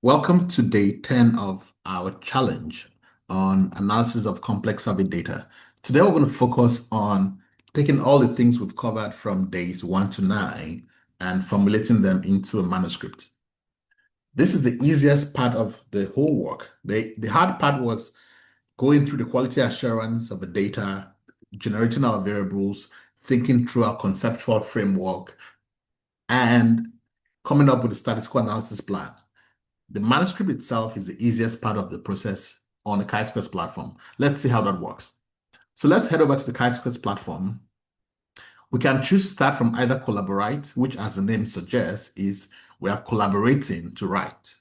Welcome to day 10 of our challenge on analysis of complex survey data. Today we're going to focus on taking all the things we've covered from days 1 to 9 and formulating them into a manuscript. This is the easiest part of the whole work. The hard part was going through the quality assurance of the data, generating our variables, thinking through our conceptual framework, and coming up with a statistical analysis plan. The manuscript itself is the easiest part of the process on the Chisquares platform. Let's see how that works. So let's head over to the Chisquares platform. We can choose to start from either collaborate, which as the name suggests is we are collaborating to write.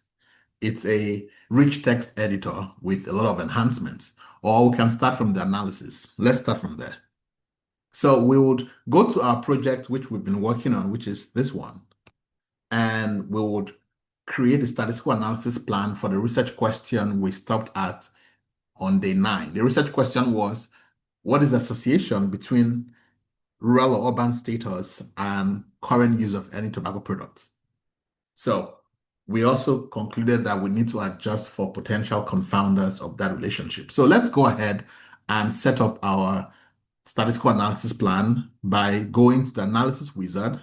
It's a rich text editor with a lot of enhancements, or we can start from the analysis. Let's start from there. So we would go to our project, which we've been working on, which is this one, and we would create a statistical analysis plan for the research question we stopped at on day 9. The research question was, what is the association between rural or urban status and current use of any tobacco products? So we also concluded that we need to adjust for potential confounders of that relationship. So let's go ahead and set up our statistical analysis plan by going to the analysis wizard,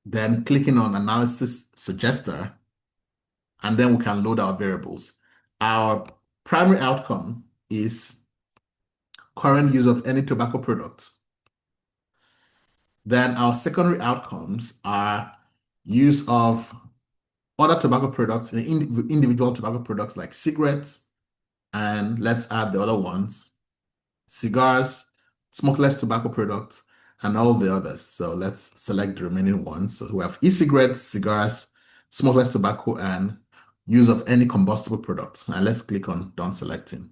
then clicking on analysis suggester, and then we can load our variables. Our primary outcome is current use of any tobacco products. Then our secondary outcomes are use of other tobacco products, individual tobacco products like cigarettes, and let's add the other ones, cigars, smokeless tobacco products, and all the others. So let's select the remaining ones. So we have e-cigarettes, cigars, smokeless tobacco, and use of any combustible products. And let's click on done selecting.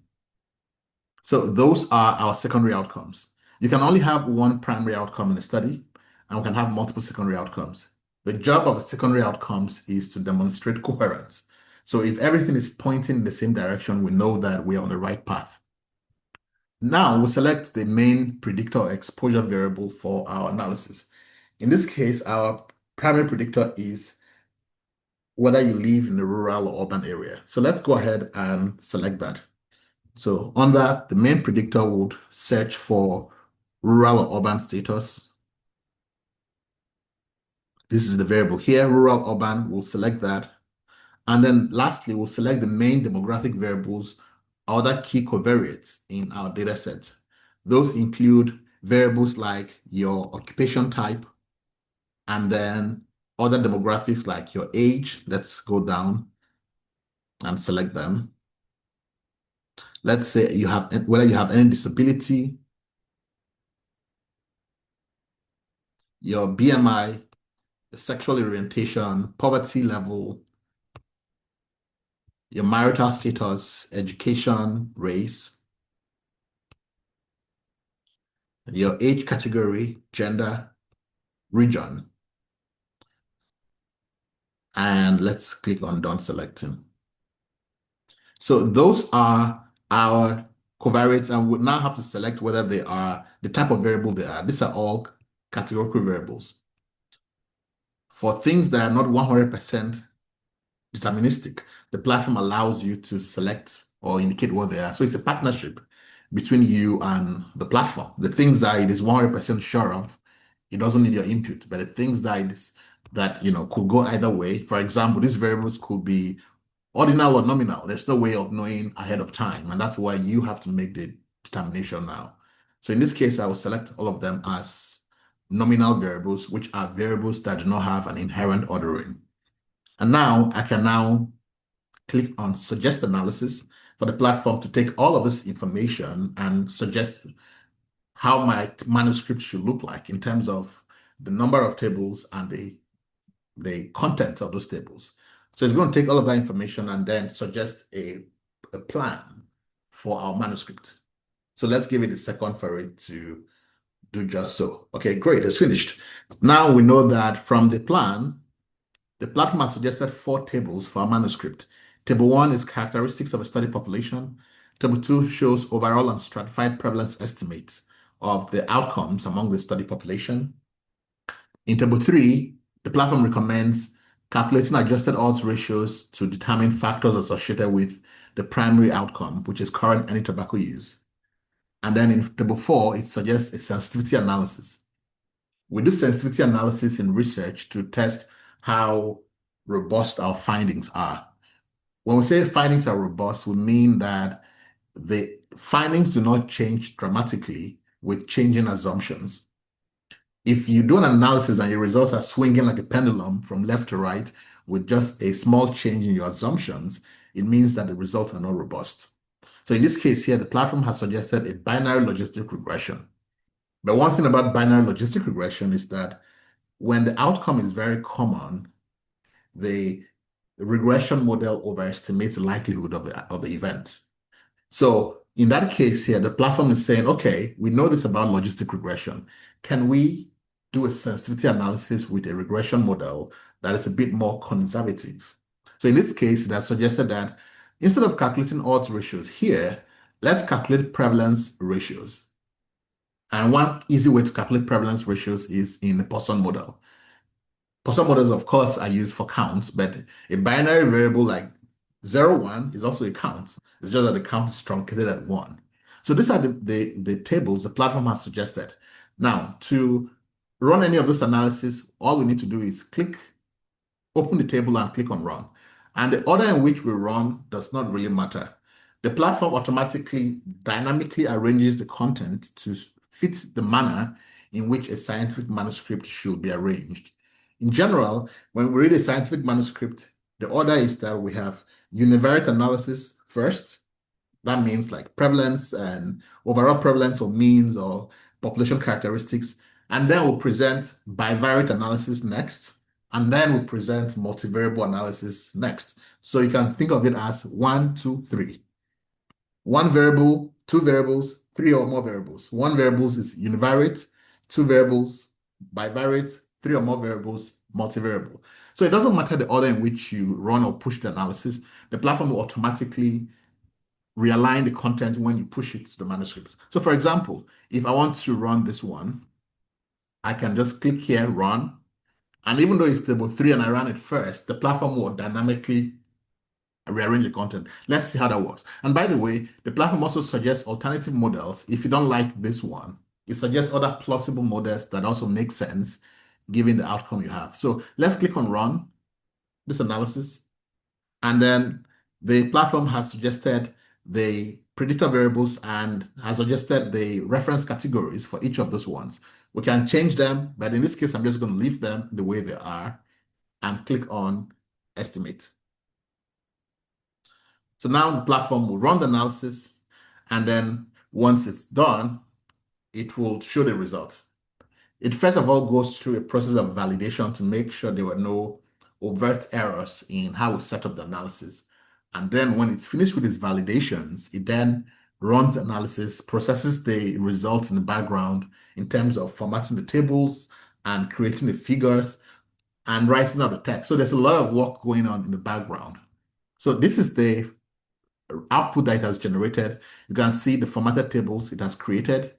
So those are our secondary outcomes. You can only have one primary outcome in a study, and we can have multiple secondary outcomes. The job of secondary outcomes is to demonstrate coherence. So if everything is pointing in the same direction, we know that we are on the right path. Now we'll select the main predictor or exposure variable for our analysis. In this case, our primary predictor is whether you live in a rural or urban area. So let's go ahead and select that. So on that, the main predictor would search for rural or urban status. This is the variable here, rural, urban, we'll select that. And then lastly, we'll select the main demographic variables, other key covariates in our data set. Those include variables like your occupation type, and then other demographics like your age. Let's go down and select them. Let's say you have whether you have any disability, your BMI, your sexual orientation, poverty level, your marital status, education, race, your age category, gender, region. And let's click on done selecting. So those are our covariates, and we now have to select whether they are the type of variable they are. These are all categorical variables. For things that are not 100% deterministic, the platform allows you to select or indicate what they are. So it's a partnership between you and the platform. The things that it is 100% sure of, it doesn't need your input, but the things that could go either way. For example, these variables could be ordinal or nominal. There's no way of knowing ahead of time, and that's why you have to make the determination now. So in this case, I will select all of them as nominal variables, which are variables that do not have an inherent ordering. And now I can now click on suggest analysis for the platform to take all of this information and suggest how my manuscript should look like in terms of the number of tables and the content of those tables. So it's going to take all of that information and then suggest a plan for our manuscript. So let's give it a second for it to do just so. Okay, great, it's finished. Now we know that from the plan, the platform has suggested 4 tables for our manuscript. Table 1 is characteristics of a study population. Table 2 shows overall and stratified prevalence estimates of the outcomes among the study population. In Table 3, the platform recommends calculating adjusted odds ratios to determine factors associated with the primary outcome, which is current any tobacco use. And then in table 4, it suggests a sensitivity analysis. We do sensitivity analysis in research to test how robust our findings are. When we say findings are robust, we mean that the findings do not change dramatically with changing assumptions. If you do an analysis and your results are swinging like a pendulum from left to right with just a small change in your assumptions, it means that the results are not robust. So in this case here, the platform has suggested a binary logistic regression. But one thing about binary logistic regression is that when the outcome is very common, the regression model overestimates the likelihood of the event. So in that case here, the platform is saying, okay, we know this about logistic regression. Can we do a sensitivity analysis with a regression model that is a bit more conservative? So in this case, it has suggested that instead of calculating odds ratios here, let's calculate prevalence ratios. And one easy way to calculate prevalence ratios is in the Poisson model. Poisson models, of course, are used for counts, but a binary variable like 0, 1 is also a count. It's just that the count is truncated at 1. So these are the tables the platform has suggested. Now, to run any of this analysis, all we need to do is open the table and click on run. And the order in which we run does not really matter. The platform automatically dynamically arranges the content to fit the manner in which a scientific manuscript should be arranged. In general, when we read a scientific manuscript, the order is that we have univariate analysis first. That means like prevalence and overall prevalence or means or population characteristics. And then we'll present bivariate analysis next. And then we'll present multivariable analysis next. So you can think of it as 1, 2, 3. One variable, two variables, three or more variables. One variables is univariate, two variables, bivariate, three or more variables, multivariable. So it doesn't matter the order in which you run or push the analysis, the platform will automatically realign the content when you push it to the manuscript. So for example, if I want to run this one, I can just click here, run. And even though it's table 3 and I ran it first, the platform will dynamically rearrange the content. Let's see how that works. And by the way, the platform also suggests alternative models. If you don't like this one, it suggests other plausible models that also make sense given the outcome you have. So let's click on run this analysis. And then the platform has suggested the predictor variables and has suggested the reference categories for each of those ones. We can change them, but in this case, I'm just going to leave them the way they are and click on estimate. So now the platform will run the analysis, and then once it's done, it will show the result. It first of all goes through a process of validation to make sure there were no overt errors in how we set up the analysis. And then when it's finished with its validations, it then runs the analysis, processes the results in the background in terms of formatting the tables and creating the figures and writing out the text. So there's a lot of work going on in the background. So this is the output that it has generated. You can see the formatted tables it has created.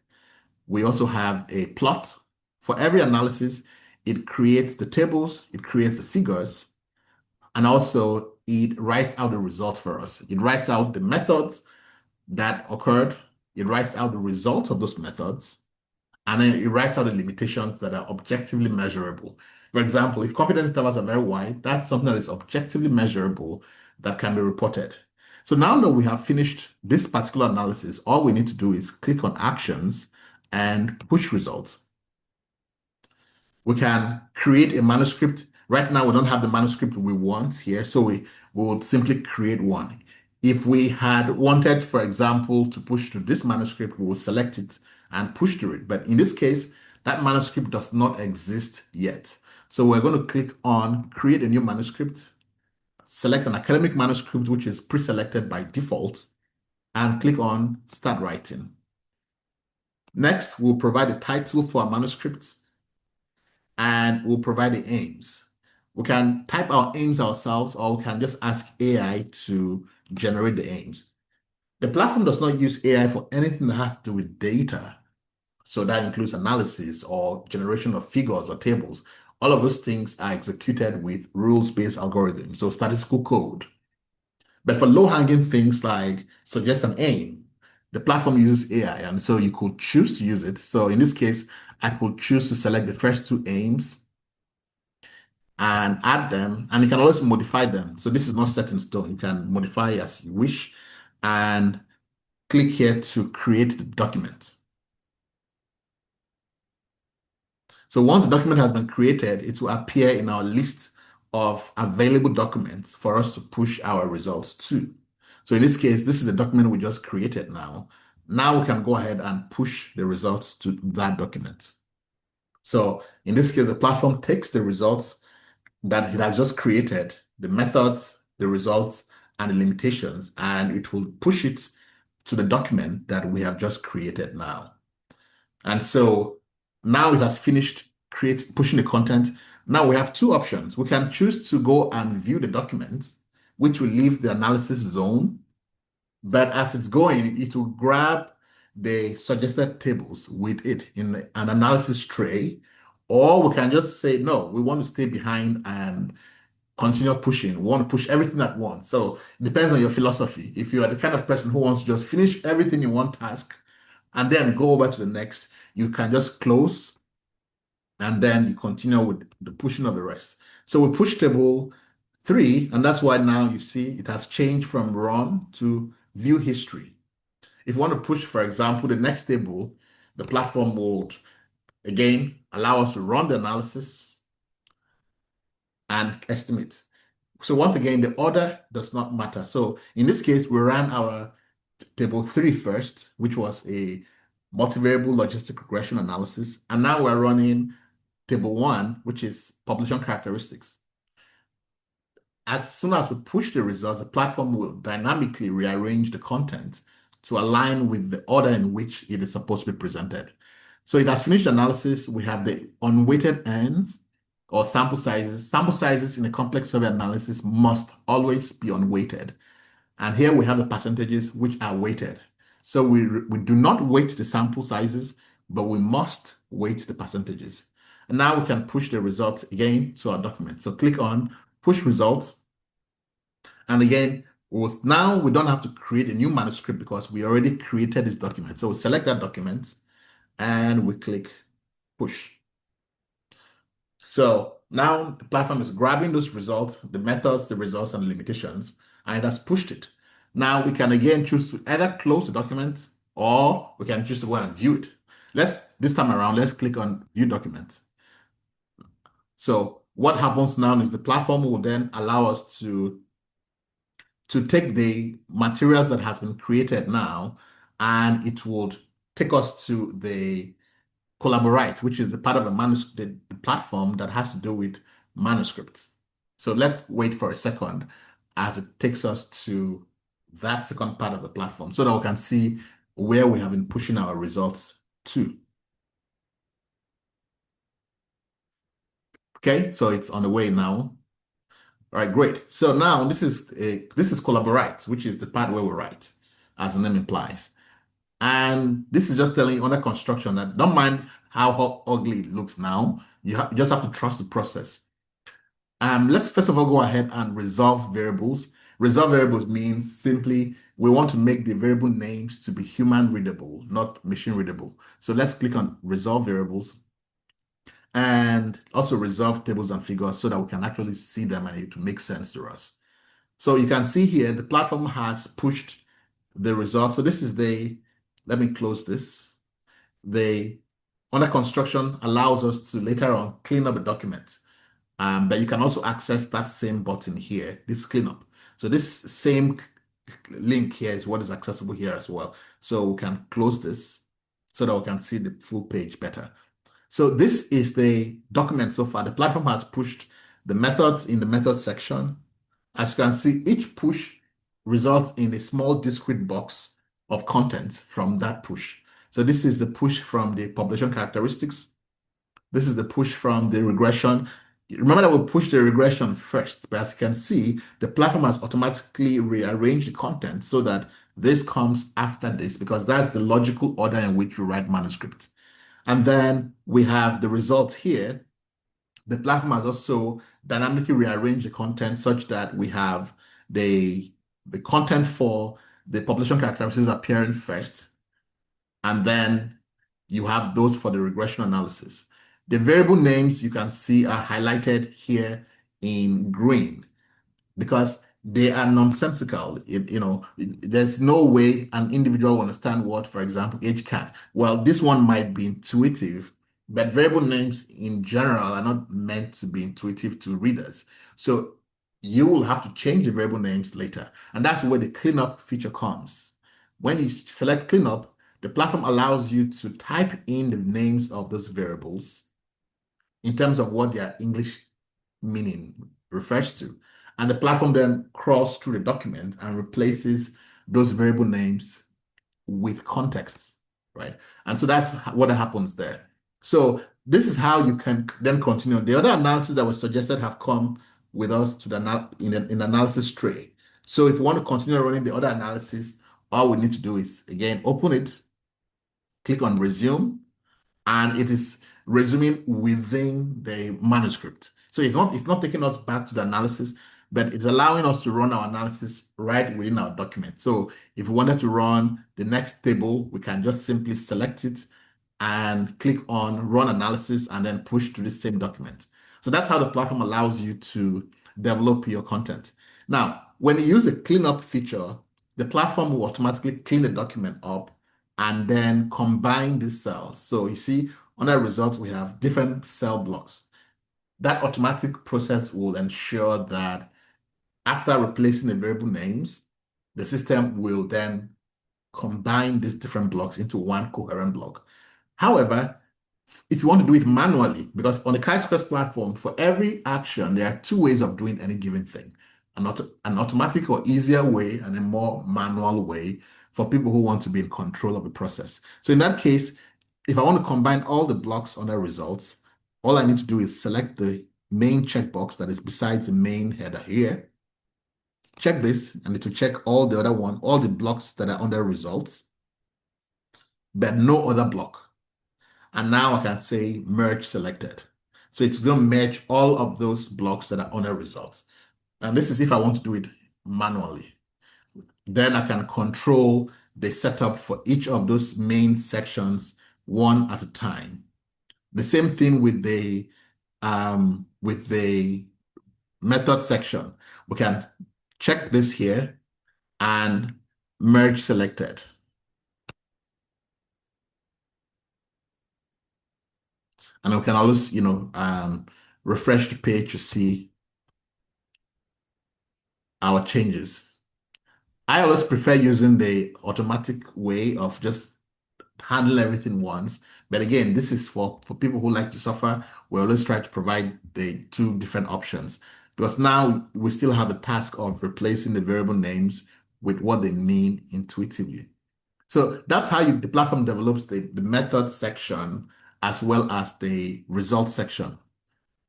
We also have a plot. For every analysis, it creates the tables, it creates the figures, and also it writes out the results for us. It writes out the methods that occurred, it writes out the results of those methods, and then it writes out the limitations that are objectively measurable. For example, if confidence intervals are very wide, that's something that is objectively measurable that can be reported. So now that we have finished this particular analysis, all we need to do is click on actions and push results. We can create a manuscript. Right now, we don't have the manuscript we want here, so we would simply create one. If we had wanted, for example, to push to this manuscript, we will select it and push to it. But in this case, that manuscript does not exist yet. So we're going to click on create a new manuscript, select an academic manuscript, which is pre-selected by default, and click on start writing. Next, we'll provide a title for our manuscript and we'll provide the aims. We can type our aims ourselves or we can just ask AI to generate the aims. The platform does not use AI for anything that has to do with data. So that includes analysis or generation of figures or tables. All of those things are executed with rules-based algorithms, so statistical code. But for low-hanging things like suggest an aim, the platform uses AI, and so you could choose to use it. So in this case, I could choose to select the first two aims and add them, and you can always modify them. So this is not set in stone. You can modify as you wish, and click here to create the document. So once the document has been created, it will appear in our list of available documents for us to push our results to. So in this case, this is the document we just created now. Now we can go ahead and push the results to that document. So in this case, the platform takes the results that it has just created, the methods, the results, and the limitations, and it will push it to the document that we have just created now. And so now it has finished pushing the content. Now we have two options. We can choose to go and view the document, which will leave the analysis zone. But as it's going, it will grab the suggested tables with it in an analysis tray. Or we can just say, no, we want to stay behind and continue pushing. We want to push everything at once. So it depends on your philosophy. If you are the kind of person who wants to just finish everything in one task and then go over to the next, you can just close and then you continue with the pushing of the rest. So we push table 3, and that's why now you see it has changed from run to view history. If you want to push, for example, the next table, the platform would again allow us to run the analysis and estimate. So once again, the order does not matter. So in this case, we ran our table 3 first, which was a multivariable logistic regression analysis. And now we're running table 1, which is population characteristics. As soon as we push the results, the platform will dynamically rearrange the content to align with the order in which it is supposed to be presented. So it has finished analysis. We have the unweighted ends or sample sizes. Sample sizes in a complex survey analysis must always be unweighted. And here we have the percentages which are weighted. So we do not weight the sample sizes, but we must weight the percentages. And now we can push the results again to our document. So click on push results. And again, now we don't have to create a new manuscript because we already created this document. So we select that document and we click push. So now the platform is grabbing those results, the methods, the results, and the limitations, and it has pushed it. Now we can again choose to either close the document or we can choose to go and view it. This time around, let's click on view document. So what happens now is the platform will then allow us to take the materials that has been created now, and it would take us to the Collaborate, which is the part of the platform that has to do with manuscripts. So let's wait for a second as it takes us to that second part of the platform so that we can see where we have been pushing our results to. Okay, so it's on the way now. All right, great. So now this is Collaborate, which is the part where we write, as the name implies. And this is just telling you under construction that don't mind how ugly it looks now. You just have to trust the process. Let's first of all go ahead and resolve variables. Resolve variables means simply we want to make the variable names to be human readable, not machine readable. So let's click on resolve variables and also resolve tables and figures so that we can actually see them and it will make sense to us. So you can see here the platform has pushed the results. So this is let me close this. The under construction allows us to later on clean up the document. But you can also access that same button here, this cleanup. So this same link here is what is accessible here as well. So we can close this so that we can see the full page better. So this is the document so far. The platform has pushed the methods in the methods section. As you can see, each push results in a small discrete box of content from that push. So this is the push from the population characteristics. This is the push from the regression. Remember that we pushed the regression first, but as you can see, the platform has automatically rearranged the content so that this comes after this because that's the logical order in which we write manuscripts. And then we have the results here, the platform has also dynamically rearranged the content such that we have the content for the population characteristics appearing first, and then you have those for the regression analysis. The variable names you can see are highlighted here in green because they are nonsensical. There's no way an individual will understand what, for example, age cat. Well, this one might be intuitive, but variable names in general are not meant to be intuitive to readers. So you will have to change the variable names later. And that's where the cleanup feature comes. When you select cleanup, the platform allows you to type in the names of those variables in terms of what their English meaning refers to. And the platform then crawls through the document and replaces those variable names with context, right? And so that's what happens there. So this is how you can then continue. The other analysis that was suggested have come with us to in analysis tray. So if you want to continue running the other analysis, all we need to do is, again, open it, click on resume, and it is resuming within the manuscript. So it's not taking us back to the analysis, but it's allowing us to run our analysis right within our document. So if we wanted to run the next table, we can just simply select it and click on run analysis and then push to the same document. So that's how the platform allows you to develop your content. Now, when you use the cleanup feature, the platform will automatically clean the document up and then combine these cells. So you see, under results, we have different cell blocks. That automatic process will ensure that after replacing the variable names, the system will then combine these different blocks into one coherent block. However, if you want to do it manually, because on the Chisquares platform, for every action, there are two ways of doing any given thing. An automatic or easier way and a more manual way for people who want to be in control of the process. So in that case, if I want to combine all the blocks under results, all I need to do is select the main checkbox that is besides the main header here. Check this, and it will check all the blocks that are under results, but no other block. And now I can say merge selected. So it's going to merge all of those blocks that are under results. And this is if I want to do it manually. Then I can control the setup for each of those main sections one at a time. The same thing with the method section. We can check this here and merge selected. And we can always, refresh the page to see our changes. I always prefer using the automatic way of just handle everything once. But again, this is for people who like to suffer. We always try to provide the two different options because now we still have the task of replacing the variable names with what they mean intuitively. So that's how the platform develops the method section as well as the result section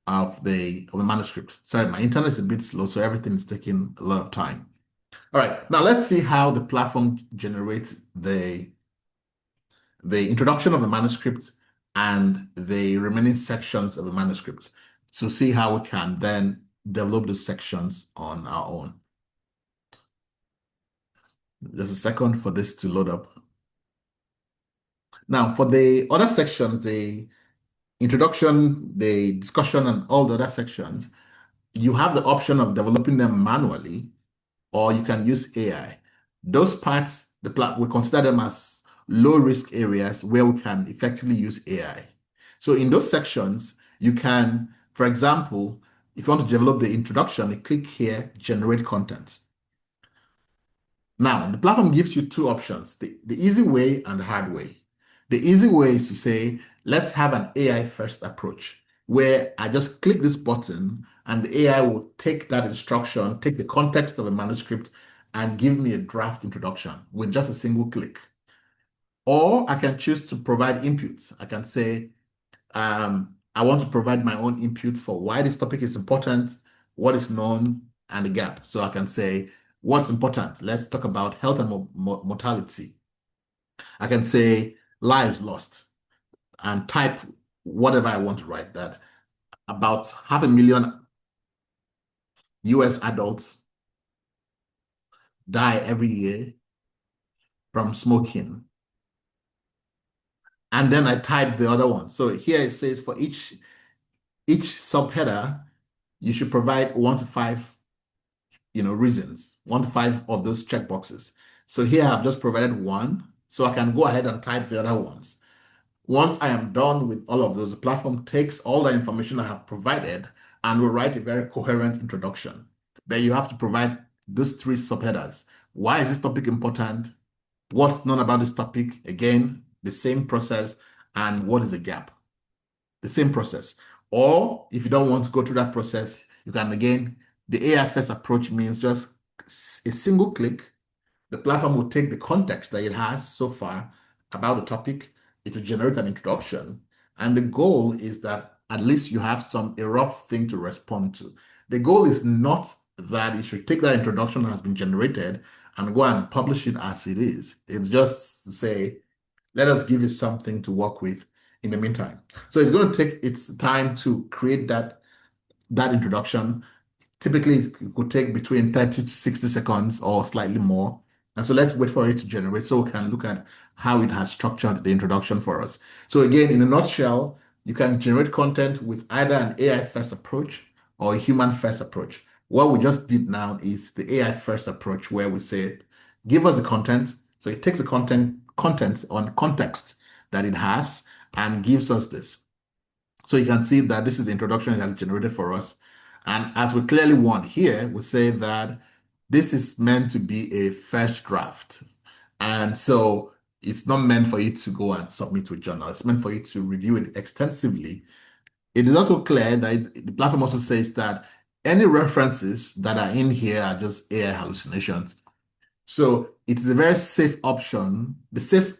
of the manuscript. Sorry, my internet is a bit slow, so everything is taking a lot of time. All right, now let's see how the platform generates the introduction of the manuscript and the remaining sections of the manuscript to see how we can then develop the sections on our own. Just a second for this to load up. Now, for the other sections, the introduction, the discussion, and all the other sections, you have the option of developing them manually, or you can use AI. Those parts, we consider them as low-risk areas where we can effectively use AI. So in those sections, you can, for example, if you want to develop the introduction, you click here, generate content. Now, the platform gives you two options, the easy way and the hard way. The easy way is to say, let's have an AI first approach where I just click this button and the AI will take that instruction, take the context of a manuscript and give me a draft introduction with just a single click. Or I can choose to provide inputs. I can say, I want to provide my own input for why this topic is important, what is known, and the gap. So I can say, what's important? Let's talk about health and mortality. I can say lives lost and type whatever I want to write that. about 500,000 US adults die every year from smoking. And then I type the other one. So here it says for each subheader, you should provide 1 to 5, reasons, 1 to 5 of those checkboxes. So here I've just provided one, so I can go ahead and type the other ones. Once I am done with all of those, the platform takes all the information I have provided and will write a very coherent introduction. Then you have to provide those 3 subheaders. Why is this topic important? What's known about this topic? Again, the same process. And what is the gap? The same process. Or if you don't want to go through that process, you can, again, the AI first approach means just a single click. The platform will take the context that it has so far about the topic. It will generate an introduction. And the goal is that at least you have a rough thing to respond to. The goal is not that it should take that introduction that has been generated and go and publish it as it is. It's just to say, let us give you something to work with in the meantime. So it's going to take its time to create that introduction. Typically, it could take between 30 to 60 seconds or slightly more. And so let's wait for it to generate so we can look at how it has structured the introduction for us. So again, in a nutshell, you can generate content with either an AI first approach or a human first approach. What we just did now is the AI first approach, where we say, give us the content. So it takes the content on context that it has and gives us this. So you can see that this is the introduction it has generated for us. And as we clearly want here, we say that this is meant to be a first draft. And so it's not meant for you to go and submit to a journal. It's meant for you to review it extensively. It is also clear that the platform also says that any references that are in here are just AI hallucinations. So it is a very safe option. The safe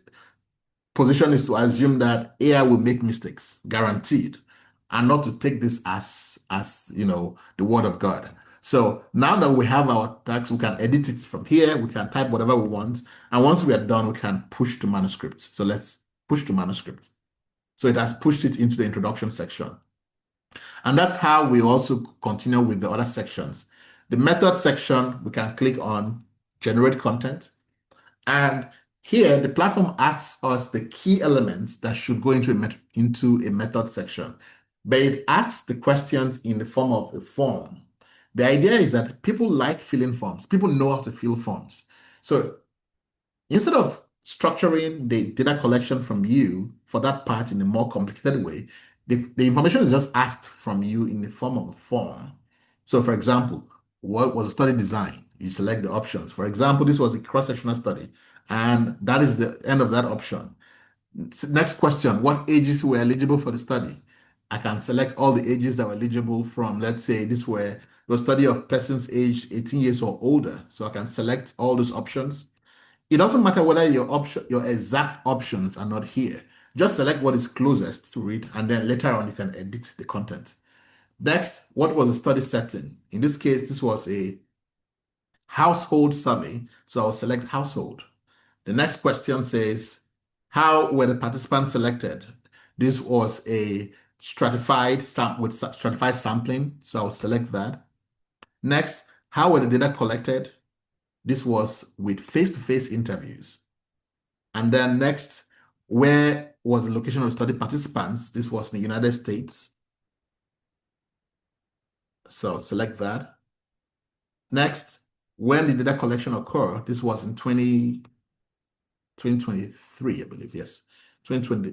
position is to assume that AI will make mistakes, guaranteed, and not to take this as the word of God. So now that we have our text, we can edit it from here, we can type whatever we want, and once we are done, we can push to manuscript. So let's push to manuscript. So it has pushed it into the introduction section. And that's how we also continue with the other sections. The method section, we can click on generate content. And here, the platform asks us the key elements that should go into a method section. But it asks the questions in the form of a form. The idea is that people like filling forms. People know how to fill forms. So instead of structuring the data collection from you for that part in a more complicated way, the information is just asked from you in the form of a form. So for example, what was the study design? You select the options. For example, this was a cross-sectional study, and that is the end of that option. Next question, what ages were eligible for the study? I can select all the ages that were eligible from, let's say this were the study of persons aged 18 years or older. So I can select all those options. It doesn't matter whether your exact options are not here. Just select what is closest to it, and then later on you can edit the content. Next, what was the study setting? In this case, this was a household survey, so I'll select household. The next question says, how were the participants selected? This was a stratified sampling, so I'll select that. Next, how were the data collected? This was with face-to-face interviews. And then next, where was the location of study participants? This was in the United States. So select that. Next, when did data collection occur? This was in 2023, I believe, yes. 2020. I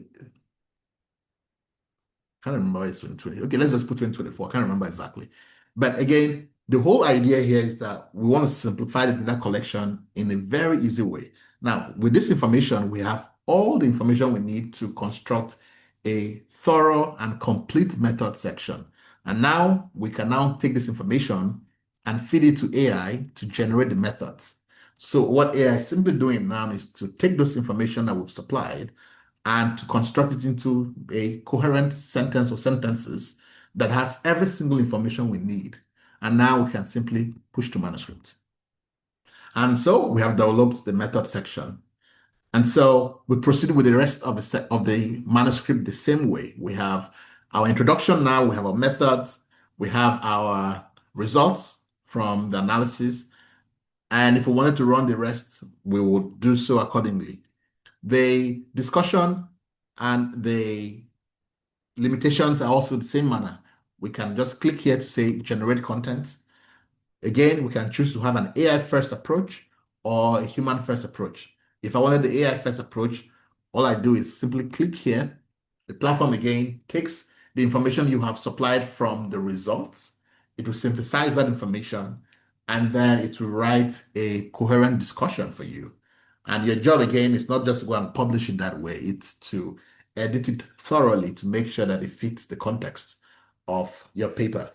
can't remember it's 2020. Okay, let's just put 2024. I can't remember exactly. But again, the whole idea here is that we want to simplify the data collection in a very easy way. Now, with this information, we have all the information we need to construct a thorough and complete method section. And now we can now take this information and feed it to AI to generate the methods. So what AI is simply doing now is to take those information that we've supplied and to construct it into a coherent sentence or sentences that has every single information we need. And now we can simply push to manuscript. And so we have developed the method section. And so we proceed with the rest of the manuscript the same way. We have our introduction now, we have our methods, we have our results from the analysis, and if we wanted to run the rest, we will do so accordingly. The discussion and the limitations are also the same manner. We can just click here to say generate content. Again, we can choose to have an AI first approach or a human first approach. If I wanted the AI first approach, all I do is simply click here. The platform again takes the information you have supplied from the results. It will synthesize that information and then it will write a coherent discussion for you. And your job again is not just to go and publish it that way, it's to edit it thoroughly to make sure that it fits the context of your paper.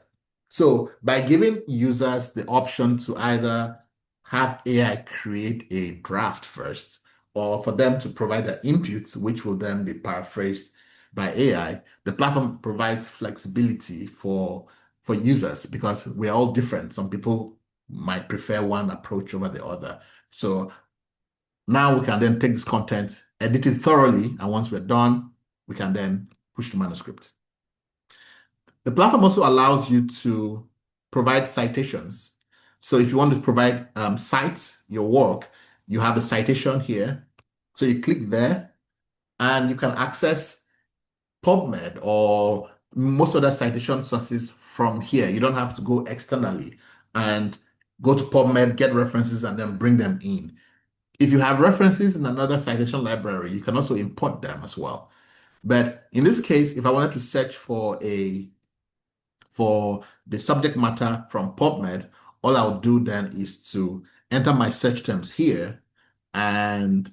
So by giving users the option to either have AI create a draft first, or for them to provide their inputs, which will then be paraphrased by AI, the platform provides flexibility for users because we're all different. Some people might prefer one approach over the other. So now we can then take this content, edit it thoroughly, and once we're done, we can then push to manuscript. The platform also allows you to provide citations. So if you want to provide cite your work, you have a citation here. So you click there and you can access PubMed or most other citation sources from here. You don't have to go externally and go to PubMed, get references, and then bring them in. If you have references in another citation library, you can also import them as well. But in this case, if I wanted to search for the subject matter from PubMed, all I'll do then is to enter my search terms here, and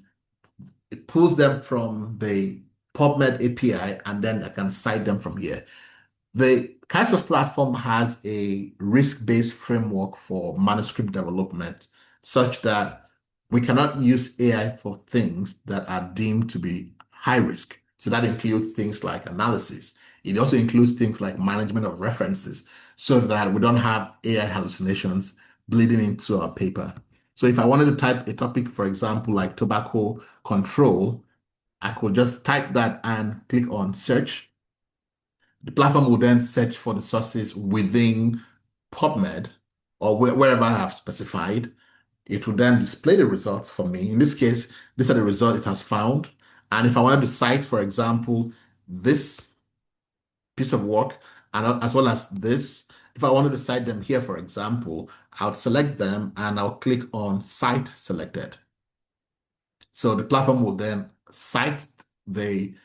it pulls them from the PubMed API, and then I can cite them from here. The Chisquares platform has a risk-based framework for manuscript development, such that we cannot use AI for things that are deemed to be high risk. So that includes things like analysis. It also includes things like management of references, so that we don't have AI hallucinations bleeding into our paper. So if I wanted to type a topic, for example, like tobacco control, I could just type that and click on search. The platform will then search for the sources within PubMed or wherever I have specified. It will then display the results for me. In this case, these are the results it has found. And if I wanted to cite, for example, this piece of work, and as well as this, if I wanted to cite them here, for example, I'll select them and I'll click on Cite Selected. So the platform will then cite the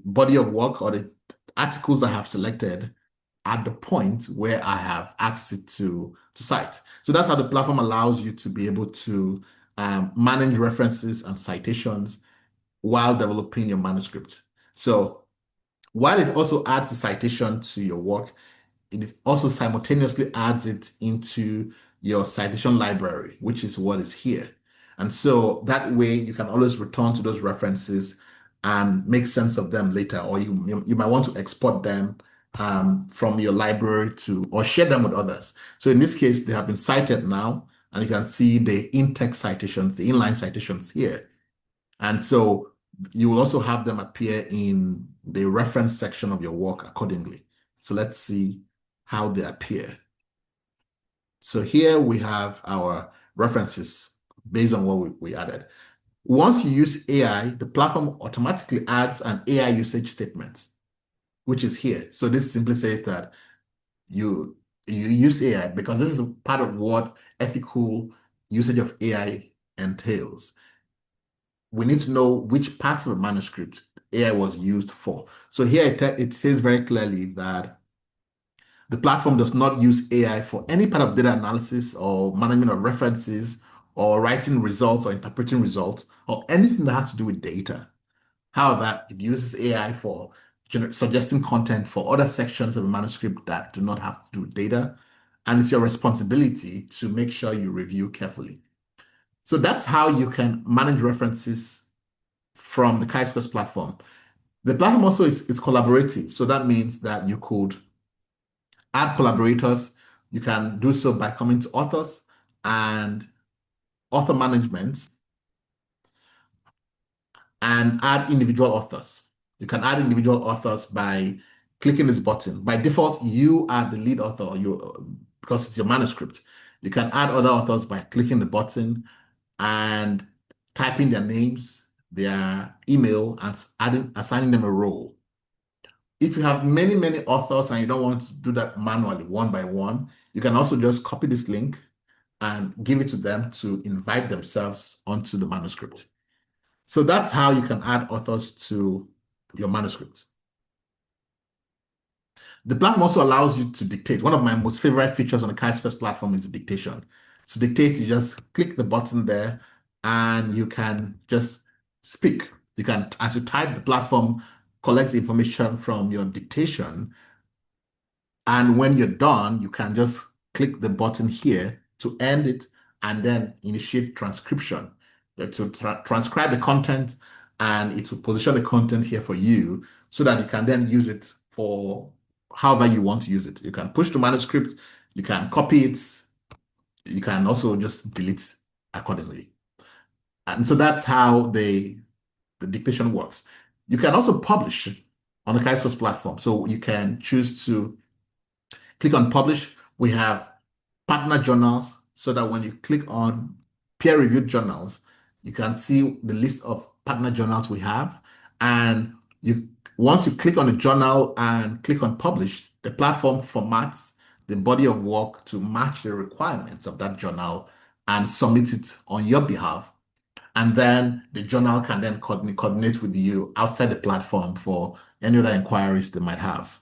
body of work or the articles I have selected at the point where I have asked it to cite. So that's how the platform allows you to be able to manage references and citations while developing your manuscript. So while it also adds the citation to your work, it also simultaneously adds it into your citation library, which is what is here. And so that way you can always return to those references and make sense of them later, or you might want to export them from your library to, or share them with others. So in this case, they have been cited now, and you can see the in-text citations, the inline citations here. And so you will also have them appear in the reference section of your work accordingly. So let's see how they appear. So here we have our references based on what we added. Once you use AI, the platform automatically adds an AI usage statement, which is here. So this simply says that you use AI because this is part of what ethical usage of AI entails. We need to know which parts of a manuscript AI was used for. So here it says very clearly that the platform does not use AI for any part of data analysis or management of references or writing results or interpreting results or anything that has to do with data. However, it uses AI for suggesting content for other sections of a manuscript that do not have to do with data. And it's your responsibility to make sure you review carefully. So that's how you can manage references from the Chi-Squares platform. The platform also is collaborative. So that means that you could add collaborators. You can do so by coming to authors and author management and add individual authors. You can add individual authors by clicking this button. By default, you are the lead author, because it's your manuscript. You can add other authors by clicking the button and typing their names, their email, and assigning them a role. If you have many, many authors and you don't want to do that manually, one by one, you can also just copy this link and give it to them to invite themselves onto the manuscript. So that's how you can add authors to your manuscript. The platform also allows you to dictate. One of my most favorite features on the Chisquares platform is the dictation. To dictate, you just click the button there and you can just speak. You can, as you type, the platform collects information from your dictation. And when you're done, you can just click the button here to end it and then initiate transcription to transcribe the content, and it will position the content here for you so that you can then use it for however you want to use it. You can push the manuscript, you can copy it, you can also just delete accordingly. And so that's how the dictation works. You can also publish on the Kaisos platform. So you can choose to click on publish. We have partner journals so that when you click on peer-reviewed journals, you can see the list of partner journals we have. And once you click on the journal and click on publish, the platform formats the body of work to match the requirements of that journal and submit it on your behalf. And then the journal can then coordinate with you outside the platform for any other inquiries they might have.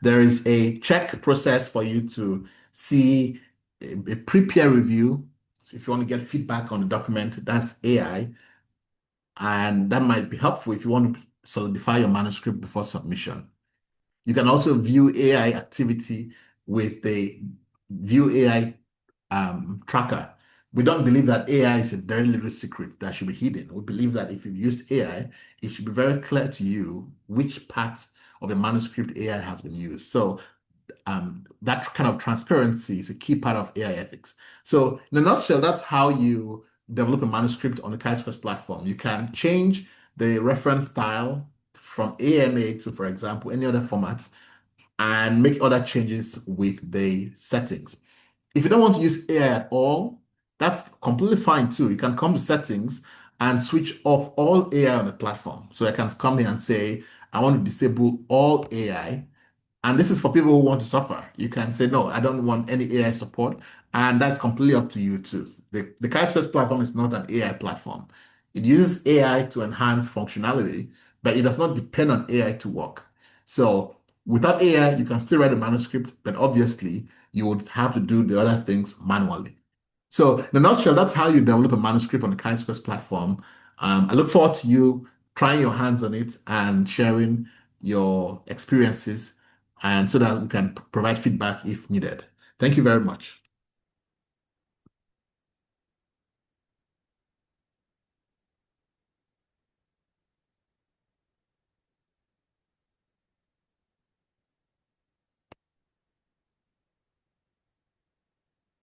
There is a check process for you to see a pre-peer review. So if you want to get feedback on the document, that's AI. And that might be helpful if you want to solidify your manuscript before submission. You can also view AI activity with the View AI tracker. We don't believe that AI is a very little secret that should be hidden. We believe that if you've used AI, it should be very clear to you which parts of the manuscript AI has been used. So that kind of transparency is a key part of AI ethics. So in a nutshell, that's how you develop a manuscript on the Kai's platform. You can change the reference style from AMA to, for example, any other format and make other changes with the settings. If you don't want to use AI at all, that's completely fine too. You can come to settings and switch off all AI on the platform. So I can come here and say, I want to disable all AI. And this is for people who want to suffer. You can say, no, I don't want any AI support. And that's completely up to you too. The Kai's platform is not an AI platform. It uses AI to enhance functionality, but it does not depend on AI to work. So without AI, you can still write a manuscript, but obviously you would have to do the other things manually. So in a nutshell, that's how you develop a manuscript on the Kai's platform. I look forward to you trying your hands on it and sharing your experiences, and so that we can provide feedback if needed. Thank you very much.